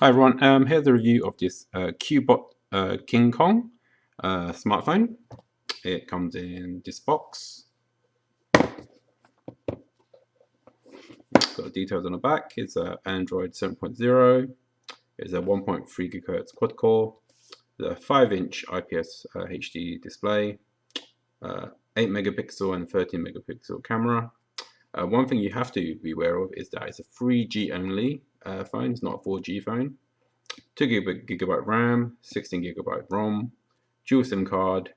Hi everyone, here's a review of this Cubot King Kong smartphone. It comes in this box. Got details on the back. It's an Android 7.0. It's a 1.3 GHz quad core. The 5-inch IPS HD display. 8 megapixel and 13 megapixel camera. One thing you have to be aware of is that it's a 3G only phone. It's not a 4G phone. 2 gigabyte RAM, 16 gigabyte ROM, dual SIM card,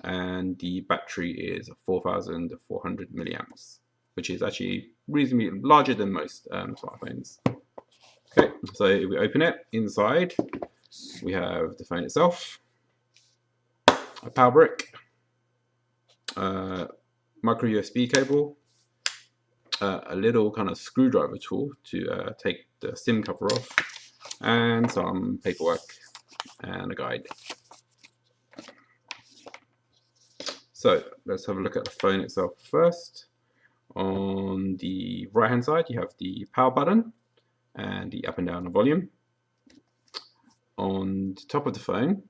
and the battery is 4,400 milliamps, which is actually reasonably larger than most smartphones. Okay, so if we open it, inside we have the phone itself, a power brick, micro USB cable, a little kind of screwdriver tool to take the SIM cover off, and some paperwork and a guide. So let's have a look at the phone itself first. On the right hand side you have the power button and the up and down volume. On the top of the phone,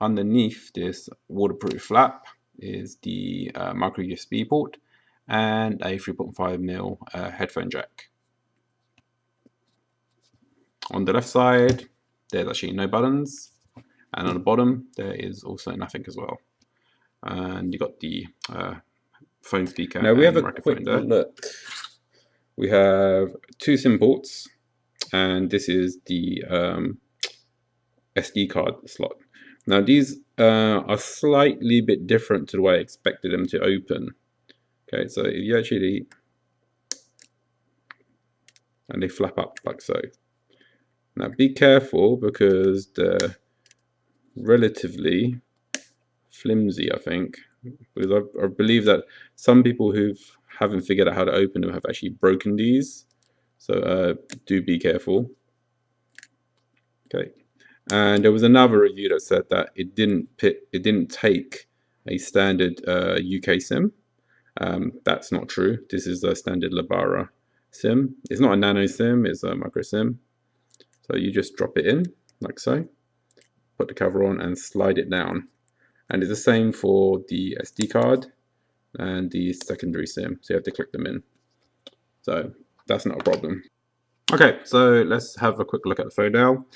underneath this waterproof flap, is the micro USB port and a 3.5mm headphone jack. On the left side there's actually no buttons, and on the bottom there is also nothing as well. And you got the phone speaker. Now we have a quick look. We have two SIM ports, and this is the SD card slot. Now these are slightly bit different to the way I expected them to open. Okay, so if you actually, and they flap up like so. Now be careful because they're relatively flimsy, I think, because I believe that some people who haven't figured out how to open them have actually broken these. So do be careful. Okay, and there was another review that said that it didn't take a standard UK SIM. That's not true. This is a standard Lebara SIM. It's not a nano SIM, it's a micro SIM. So you just drop it in like so, put the cover on and slide it down. And it's the same for the SD card and the secondary SIM, so you have to click them in. So that's not a problem. Okay, so let's have a quick look at the phone now.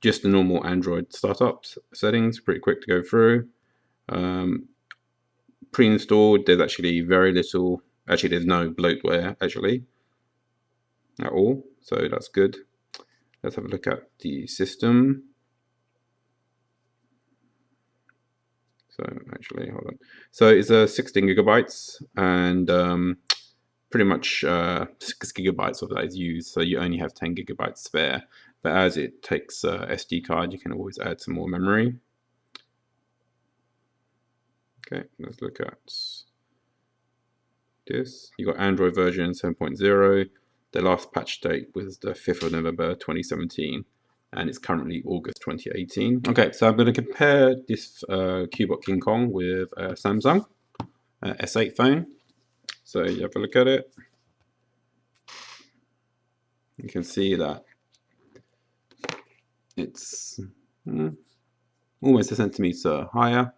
Just the normal Android startup settings, pretty quick to go through. Pre-installed, there's actually very little, actually there's no bloatware actually at all, so that's good. Let's have a look at the system. So actually, hold on. So it's 16 gigabytes, and pretty much 6 gigabytes of that is used. So you only have 10 gigabytes spare. But as it takes SD card, you can always add some more memory. Okay, let's look at this. You got Android version 7.0. The last patch date was the 5th of November 2017. And it's currently August 2018. Okay, so I'm going to compare this Cubot King Kong with a Samsung S8 phone. So you have a look at it. You can see that it's almost a centimeter higher.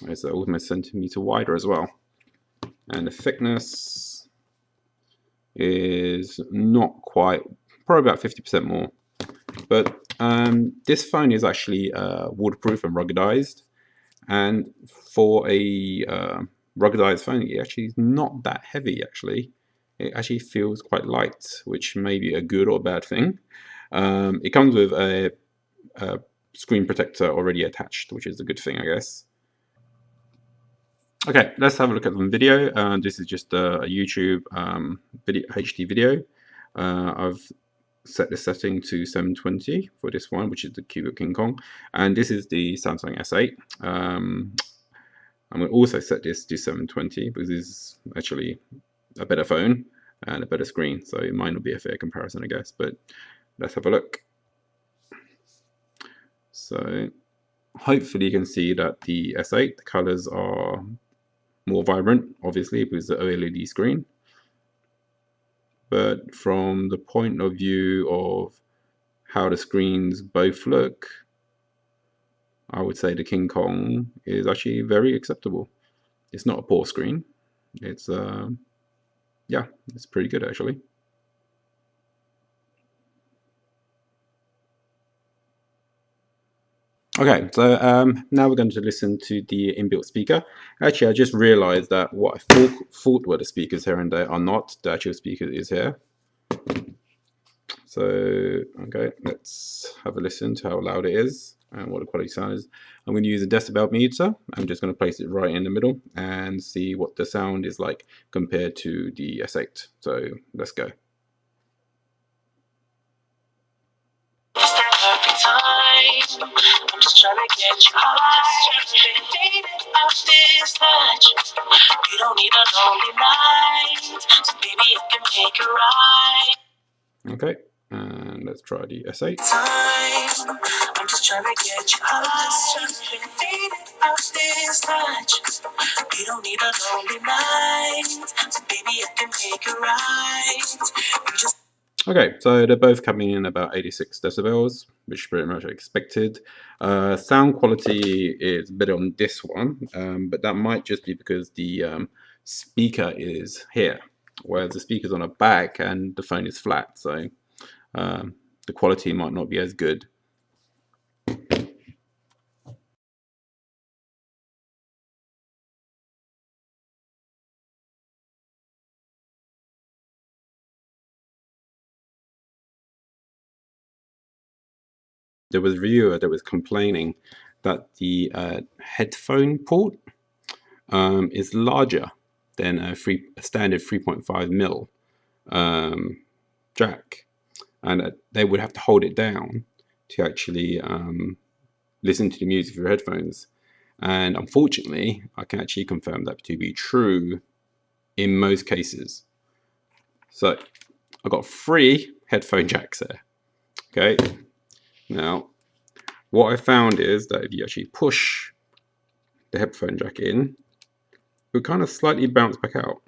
It's almost a centimeter wider as well. And the thickness is not quite, probably about 50% more. But this phone is actually waterproof and ruggedized. And for a ruggedized phone, it actually is not that heavy actually. It actually feels quite light, which may be a good or bad thing. It comes with a screen protector already attached, which is a good thing, I guess. Okay, let's have a look at the video. This is just a YouTube HD video. I've set the setting to 720 for this one, which is the Cubot King Kong, and this is the Samsung S8. I'm going to also set this to 720 because this is actually a better phone and a better screen, so it might not be a fair comparison, I guess, but let's have a look. So hopefully you can see that the S8, the colors are more vibrant, obviously, because the OLED screen. but from the point of view of how the screens both look, I would say the King Kong is actually very acceptable. It's not a poor screen. It's yeah, it's pretty good actually. Okay, so now we're going to listen to the inbuilt speaker. Actually, I just realized that what I thought were the speakers here and there are not. The actual speaker is here. So, okay, let's have a listen to how loud it is and what the quality sound is. I'm going to use a decibel meter. I'm just going to place it right in the middle and see what the sound is like compared to the S8. So let's go. Time. I'm just trying to get you high. Faded off this touch. You don't need a lonely night, so baby I can make it right. Okay, and let's try the S8. Time. I'm just trying to get you high. Faded off this touch. You don't need a lonely night, so baby I can make it right. You just Okay, so they're both coming in about 86 decibels, which is pretty much expected. Sound quality is better on this one, but that might just be because the speaker is here, whereas the speaker's on a back and the phone is flat, so the quality might not be as good. There was a reviewer that was complaining that the headphone port is larger than a standard 3.5 mil jack, and they would have to hold it down to actually listen to the music through headphones. And unfortunately, I can actually confirm that to be true in most cases. So I've got 3 headphone jacks there. Okay. Now, what I found is that if you actually push the headphone jack in, it would kind of slightly bounce back out.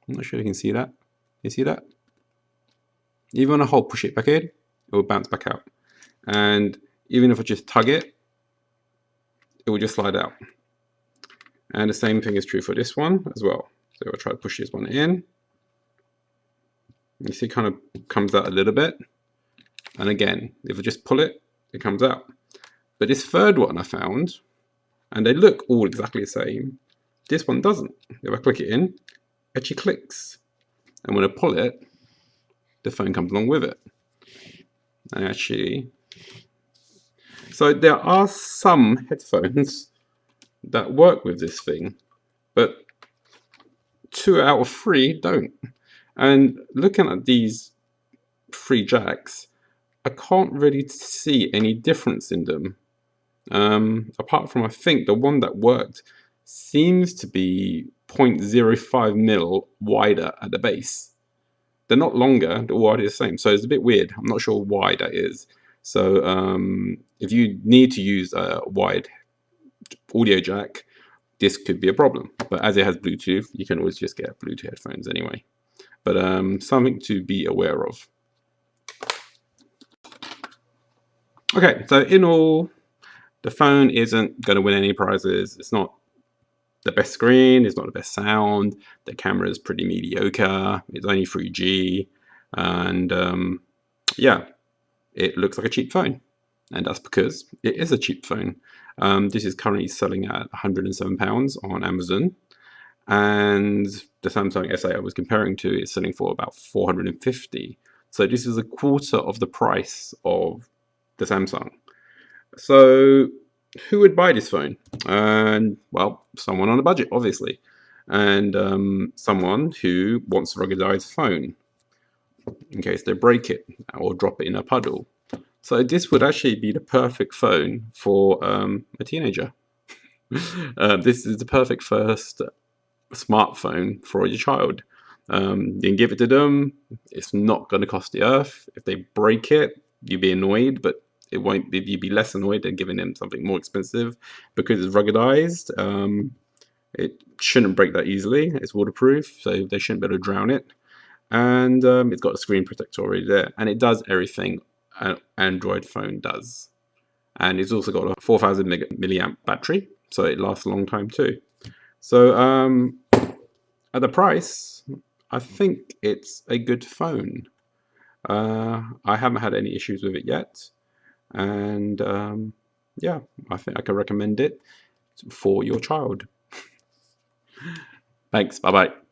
I'm not sure if you can see that. You see that? Even when I push it back in, it will bounce back out. And even if I just tug it, it will just slide out. And the same thing is true for this one as well. So I'll try to push this one in. You see it kind of comes out a little bit. And again, if I just pull it, it comes out. But this third one I found, and they look all exactly the same, this one doesn't. If I click it in, it actually clicks. And when I pull it, the phone comes along with it. And actually, so there are some headphones that work with this thing, but 2 out of 3 don't. And looking at these 3 jacks, I can't really see any difference in them. Apart from, I think the one that worked seems to be 0.05 mil wider at the base. They're not longer, the wide is the same. So it's a bit weird. I'm not sure why that is. So if you need to use a wide audio jack, this could be a problem. But as it has Bluetooth, you can always just get Bluetooth headphones anyway. But something to be aware of. Okay, so in all, the phone isn't going to win any prizes. It's not the best screen, it's not the best sound, the camera is pretty mediocre, it's only 3G, and yeah, it looks like a cheap phone. And that's because it is a cheap phone. This is currently selling at £107 on Amazon, and the Samsung S8 I was comparing to is selling for about £450. So this is a quarter of the price of the Samsung. So who would buy this phone? And well, someone on a budget, obviously, and someone who wants a ruggedized phone in case they break it or drop it in a puddle. So this would actually be the perfect phone for a teenager. This is the perfect first smartphone for your child. You can give it to them. It's not going to cost the earth. If they break it, you'd be annoyed, but it won't be, you'd be less annoyed than giving them something more expensive because it's ruggedized. It shouldn't break that easily. It's waterproof, so they shouldn't be able to drown it. and it's got a screen protector already there, and it does everything an Android phone does. And it's also got a 4000 milliamp battery, so it lasts a long time too. So at the price, I think it's a good phone. I haven't had any issues with it yet, and yeah, I think I can recommend it for your child. Thanks. Bye bye.